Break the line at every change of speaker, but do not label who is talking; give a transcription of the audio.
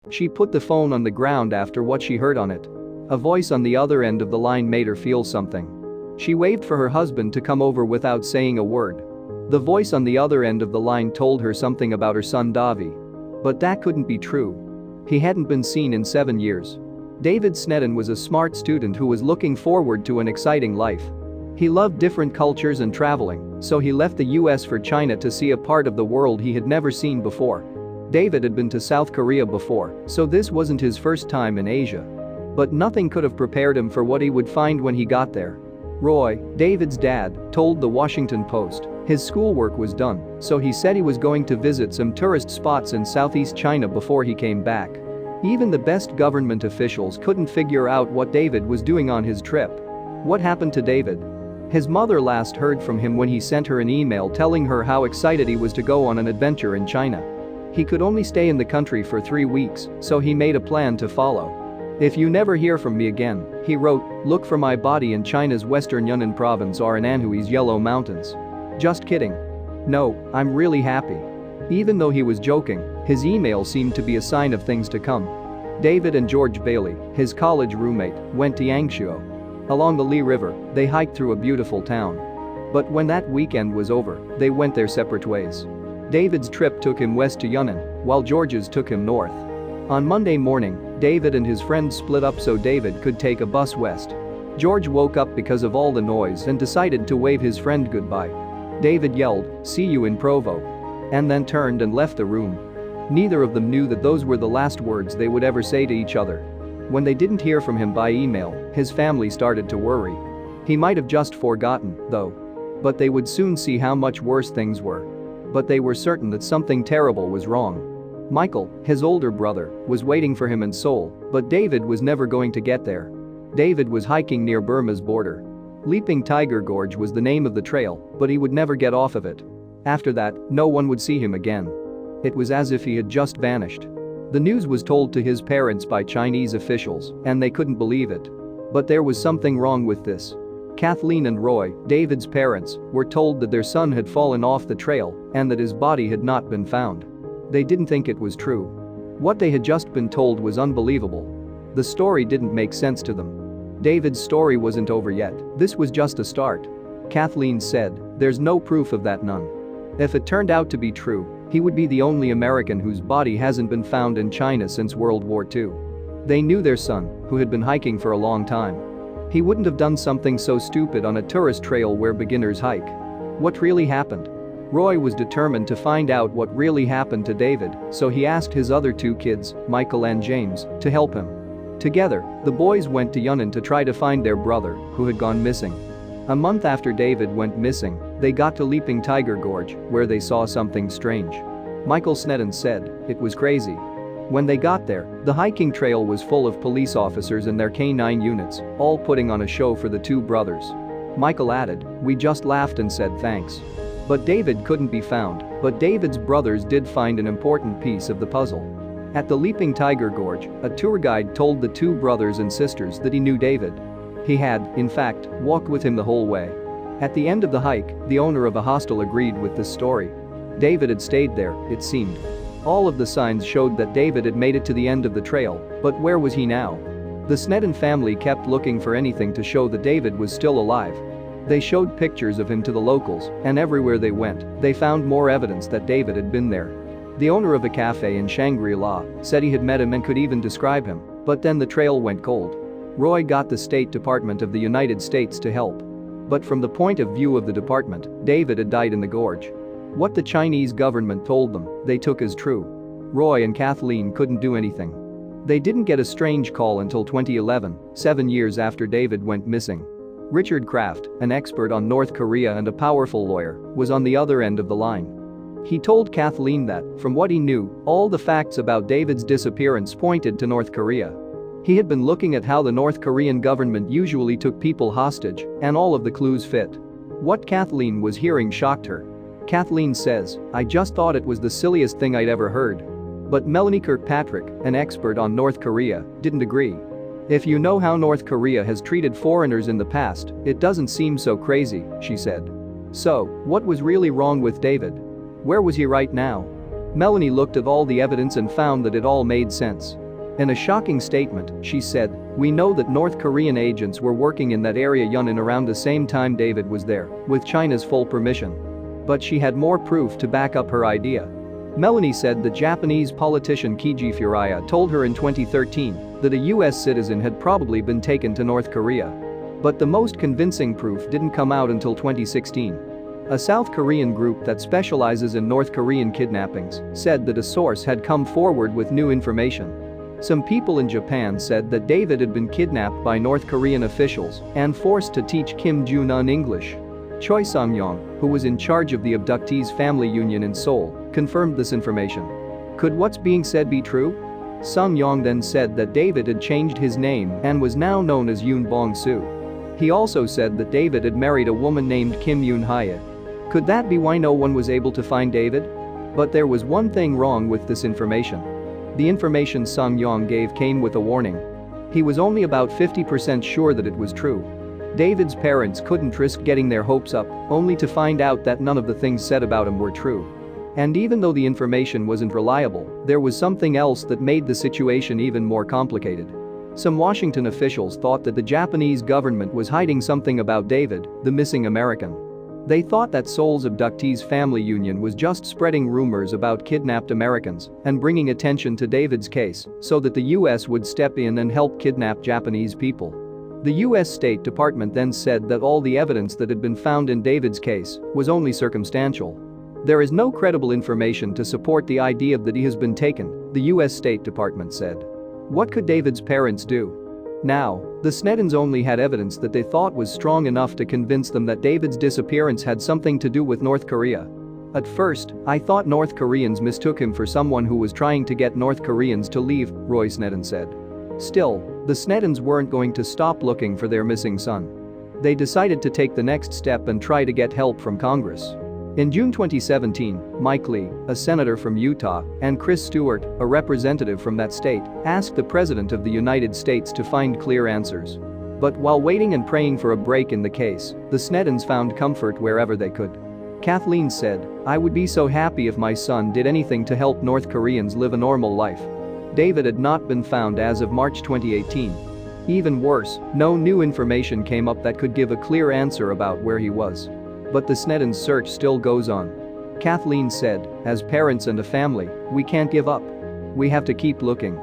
She put the phone on the ground after what she heard on it. A voice on the other end of the line made her feel something. She waved for her husband to come over without saying a word. The voice on the other end of the line told her something about her son Davi. But that couldn't be true. He hadn't been seen in 7 years. David Sneddon was a smart student who was looking forward to an exciting life. He loved different cultures and traveling, so he left the US for China to see a part of the world he had never seen before. David had been to South Korea before, so this wasn't his first time in Asia. But nothing could have prepared him for what he would find when he got there. Roy, David's dad, told the Washington Post his schoolwork was done, so he said he was going to visit some tourist spots in Southeast China before he came back. Even the best government officials couldn't figure out what David was doing on his trip. What happened to David? His mother last heard from him when he sent her an email telling her how excited he was to go on an adventure in China. He could only stay in the country for 3 weeks, so he made a plan to follow. "If you never hear from me again," he wrote, "look for my body in China's western Yunnan province or in Anhui's Yellow Mountains." Just kidding. No, I'm really happy. Even though he was joking, his email seemed to be a sign of things to come. David and George Bailey, his college roommate, went to Yangshuo. Along the Li River, they hiked through a beautiful town. But when that weekend was over, they went their separate ways. David's trip took him west to Yunnan, while George's took him north. On Monday morning, David and his friends split up so David could take a bus west. George woke up because of all the noise and decided to wave his friend goodbye. David yelled, "See you in Provo," and then turned and left the room. Neither of them knew that those were the last words they would ever say to each other. When they didn't hear from him by email, his family started to worry. He might have just forgotten, though. But they would soon see how much worse things were. But they were certain that something terrible was wrong. Michael, his older brother, was waiting for him in Seoul, but David was never going to get there. David was hiking near Burma's border. Leaping Tiger Gorge was the name of the trail, but he would never get off of it. After that, no one would see him again. It was as if he had just vanished. The news was told to his parents by Chinese officials, and they couldn't believe it. But there was something wrong with this. Kathleen and Roy, David's parents, were told that their son had fallen off the trail and that his body had not been found. They didn't think it was true. What they had just been told was unbelievable. The story didn't make sense to them. David's story wasn't over yet, this was just a start. Kathleen said, "There's no proof of that, none. If it turned out to be true, he would be the only American whose body hasn't been found in China since World War II. They knew their son, who had been hiking for a long time. He wouldn't have done something so stupid on a tourist trail where beginners hike." What really happened? Roy was determined to find out what really happened to David, so he asked his other 2 kids, Michael and James, to help him. Together, the boys went to Yunnan to try to find their brother, who had gone missing. A month after David went missing, they got to Leaping Tiger Gorge, where they saw something strange. Michael Sneddon said, "It was crazy." When they got there, the hiking trail was full of police officers and their K9 units, all putting on a show for the 2 brothers. Michael added, "We just laughed and said thanks." But David couldn't be found, but David's brothers did find an important piece of the puzzle. At the Leaping Tiger Gorge, a tour guide told the 2 brothers and sisters that he knew David. He had, in fact, walked with him the whole way. At the end of the hike, the owner of a hostel agreed with this story. David had stayed there, it seemed. All of the signs showed that David had made it to the end of the trail, but where was he now? The Sneddon family kept looking for anything to show that David was still alive. They showed pictures of him to the locals, and everywhere they went, they found more evidence that David had been there. The owner of a cafe in Shangri-La said he had met him and could even describe him, but then the trail went cold. Roy got the State Department of the United States to help. But from the point of view of the department, David had died in the gorge. What the Chinese government told them, they took as true. Roy and Kathleen couldn't do anything. They didn't get a strange call until 2011, 7 years after David went missing. Richard Kraft, an expert on North Korea and a powerful lawyer, was on the other end of the line. He told Kathleen that, from what he knew, all the facts about David's disappearance pointed to North Korea. He had been looking at how the North Korean government usually took people hostage, and all of the clues fit. What Kathleen was hearing shocked her. Kathleen says, "I just thought it was the silliest thing I'd ever heard." But Melanie Kirkpatrick, an expert on North Korea, didn't agree. "If you know how North Korea has treated foreigners in the past, it doesn't seem so crazy," she said. So, what was really wrong with David? Where was he right now? Melanie looked at all the evidence and found that it all made sense. In a shocking statement, she said, "We know that North Korean agents were working in that area Yunnan around the same time David was there, with China's full permission." But she had more proof to back up her idea. Melanie said the Japanese politician Keiji Furaya told her in 2013 that a US citizen had probably been taken to North Korea. But the most convincing proof didn't come out until 2016. A South Korean group that specializes in North Korean kidnappings said that a source had come forward with new information. Some people in Japan said that David had been kidnapped by North Korean officials and forced to teach Kim Jong-un English. Choi Sung-yong, who was in charge of the abductees' family union in Seoul, confirmed this information. Could what's being said be true? Sung-yong then said that David had changed his name and was now known as Yoon Bong-soo. He also said that David had married a woman named Kim Yoon-hye. Could that be why no one was able to find David? But there was one thing wrong with this information. The information Sung-yong gave came with a warning. He was only about 50% sure that it was true. David's parents couldn't risk getting their hopes up, only to find out that none of the things said about him were true. And even though the information wasn't reliable, there was something else that made the situation even more complicated. Some Washington officials thought that the Japanese government was hiding something about David, the missing American. They thought that Seoul's abductees' family union was just spreading rumors about kidnapped Americans and bringing attention to David's case so that the US would step in and help kidnap Japanese people. The US State Department then said that all the evidence that had been found in David's case was only circumstantial. There is no credible information to support the idea that he has been taken, the US State Department said. What could David's parents do? Now, the Sneddons only had evidence that they thought was strong enough to convince them that David's disappearance had something to do with North Korea. At first, I thought North Koreans mistook him for someone who was trying to get North Koreans to leave, Roy Sneddon said. Still, the Sneddons weren't going to stop looking for their missing son. They decided to take the next step and try to get help from Congress. In June 2017, Mike Lee, a senator from Utah, and Chris Stewart, a representative from that state, asked the President of the United States to find clear answers. But while waiting and praying for a break in the case, the Sneddons found comfort wherever they could. Kathleen said, "I would be so happy if my son did anything to help North Koreans live a normal life." David had not been found as of March 2018. Even worse, no new information came up that could give a clear answer about where he was. But the Sneddons' search still goes on. Kathleen said, "As parents and a family, we can't give up. We have to keep looking."